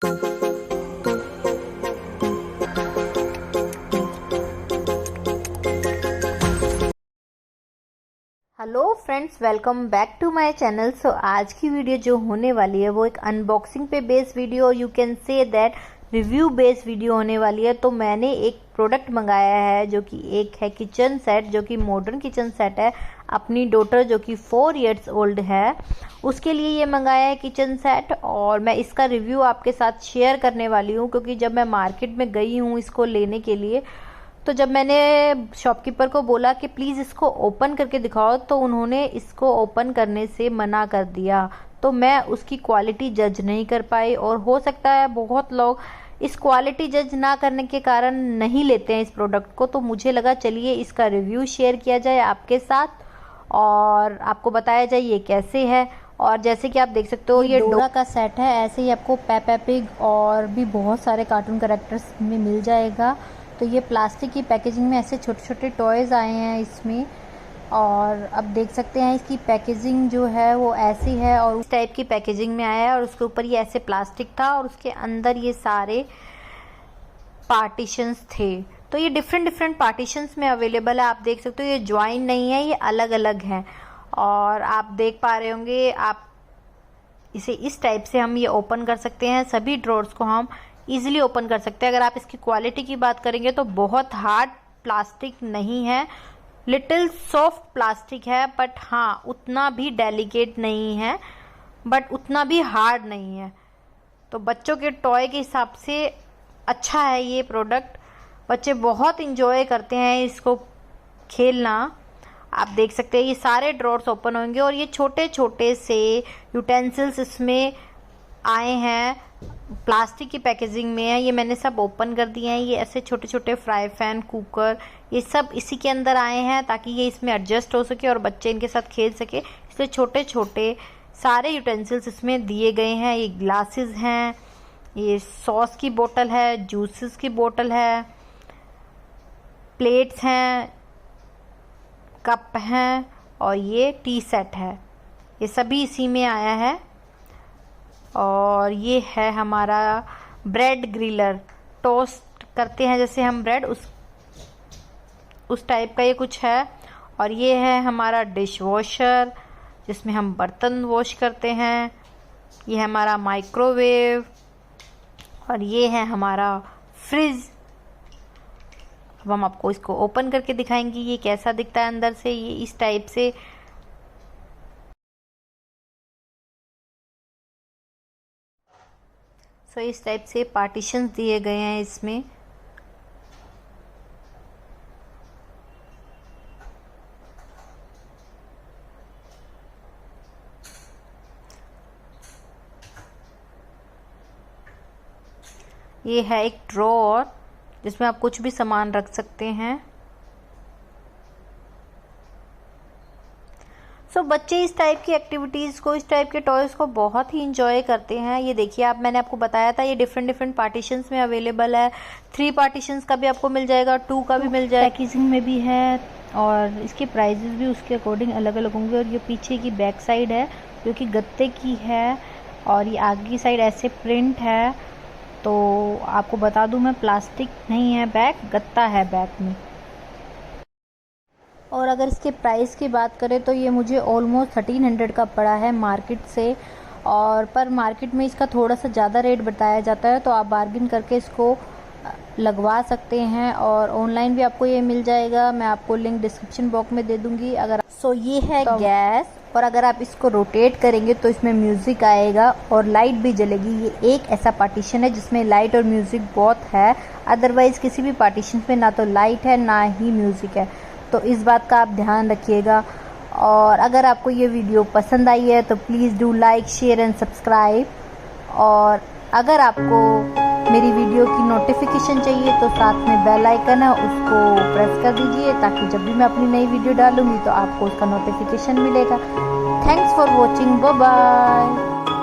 Hello friends, welcome back to my channel. So आज की video जो होने वाली है वो एक अनबॉक्सिंग पे based video, you can say that review based video होने वाली है। तो मैंने एक प्रोडक्ट मंगाया है जो कि एक है किचन सेट, जो कि मॉडर्न किचन सेट है। अपनी डॉटर जो कि 4 इयर्स ओल्ड है उसके लिए ये मंगाया है किचन सेट, और मैं इसका रिव्यू आपके साथ शेयर करने वाली हूँ। क्योंकि जब मैं मार्केट में गई हूँ इसको लेने के लिए, तो जब मैंने शॉपकीपर को बोला कि प्लीज़ इसको ओपन करके दिखाओ, तो उन्होंने इसको ओपन करने से मना कर दिया। तो मैं उसकी क्वालिटी जज नहीं कर पाई, और हो सकता है बहुत लोग इस क्वालिटी जज ना करने के कारण नहीं लेते हैं इस प्रोडक्ट को। तो मुझे लगा चलिए इसका रिव्यू शेयर किया जाए आपके साथ और आपको बताया जाए ये कैसे है। और जैसे कि आप देख सकते हो ये डोरा का सेट है। ऐसे ही आपको पेपा पिग और भी बहुत सारे कार्टून कैरेक्टर्स में मिल जाएगा। तो ये प्लास्टिक की पैकेजिंग में ऐसे छोटे छोटे टॉयज़ आए हैं इसमें, और अब देख सकते हैं इसकी पैकेजिंग जो है वो ऐसी है और उस टाइप की पैकेजिंग में आया है। और उसके ऊपर ये ऐसे प्लास्टिक था और उसके अंदर ये सारे पार्टीशंस थे। तो ये डिफरेंट पार्टीशंस में अवेलेबल है। आप देख सकते हो ये ज्वाइन नहीं है, ये अलग अलग हैं। और आप देख पा रहे होंगे, आप इसे इस टाइप से हम ये ओपन कर सकते हैं। सभी ड्रॉर्स को हम इजीली ओपन कर सकते हैं। अगर आप इसकी क्वालिटी की बात करेंगे तो बहुत हार्ड प्लास्टिक नहीं है, लिटिल सॉफ्ट प्लास्टिक है, बट हाँ उतना भी डेलिकेट नहीं है, बट उतना भी हार्ड नहीं है। तो बच्चों के टॉय के हिसाब से अच्छा है ये प्रोडक्ट। बच्चे बहुत इंजॉय करते हैं इसको खेलना। आप देख सकते हैं ये सारे ड्रॉर्स ओपन होंगे और ये छोटे छोटे से यूटेंसिल्स इसमें आए हैं, प्लास्टिक की पैकेजिंग में है। ये मैंने सब ओपन कर दिए हैं। ये ऐसे छोटे छोटे फ्राई पैन, कुकर, ये सब इसी के अंदर आए हैं ताकि ये इसमें एडजस्ट हो सके और बच्चे इनके साथ खेल सके। इसलिए छोटे छोटे सारे यूटेंसिल्स इसमें दिए गए हैं। ये ग्लासेस हैं, ये सॉस की बोतल है, जूसेस की बोतल है, प्लेट्स हैं, कप हैं, और ये टी सेट है। ये सभी इसी में आया है। और ये है हमारा ब्रेड ग्रिलर, टोस्ट करते हैं जैसे हम ब्रेड, उस टाइप का ये कुछ है। और ये है हमारा डिश वॉशर जिसमें हम बर्तन वॉश करते हैं। ये है हमारा माइक्रोवेव, और ये है हमारा फ्रिज। अब हम आपको इसको ओपन करके दिखाएंगे ये कैसा दिखता है अंदर से। ये इस टाइप से इस टाइप से पार्टीशंस दिए गए हैं इसमें। ये है एक ड्रॉअर जिसमें आप कुछ भी सामान रख सकते हैं। सो बच्चे इस टाइप की एक्टिविटीज़ को, इस टाइप के टॉयज़ को बहुत ही इंजॉय करते हैं। ये देखिए, आप मैंने आपको बताया था ये डिफरेंट पार्टीशंस में अवेलेबल है। 3 पार्टीशंस का भी आपको मिल जाएगा, 2 का भी मिल जाएगा, पैकेजिंग में भी है, और इसके प्राइजेस भी उसके अकॉर्डिंग अलग अलग होंगे। और ये पीछे की बैक साइड है जो कि गत्ते की है, और ये आगे की साइड ऐसे प्रिंट है। तो आपको बता दूं मैं, प्लास्टिक नहीं है बैक, गत्ता है बैक में। और अगर इसके प्राइस की बात करें तो ये मुझे ऑलमोस्ट 1300 का पड़ा है मार्केट से। और पर मार्केट में इसका थोड़ा सा ज़्यादा रेट बताया जाता है, तो आप बार्गिन करके इसको लगवा सकते हैं। और ऑनलाइन भी आपको ये मिल जाएगा, मैं आपको लिंक डिस्क्रिप्शन बॉक्स में दे दूँगी। अगर ये है तो गैस, और अगर आप इसको रोटेट करेंगे तो इसमें म्यूज़िक आएगा और लाइट भी जलेगी। ये एक ऐसा पार्टीशन है जिसमें लाइट और म्यूज़िक बहुत है, अदरवाइज़ किसी भी पार्टीशन में ना तो लाइट है ना ही म्यूज़िक है। तो इस बात का आप ध्यान रखिएगा। और अगर आपको ये वीडियो पसंद आई है तो please do like, share and subscribe. और अगर आपको मेरी वीडियो की नोटिफिकेशन चाहिए तो साथ में बेल आइकन है, उसको प्रेस कर दीजिए ताकि जब भी मैं अपनी नई वीडियो डालूंगी तो आपको उसका नोटिफिकेशन मिलेगा। Thanks for watching, bye bye.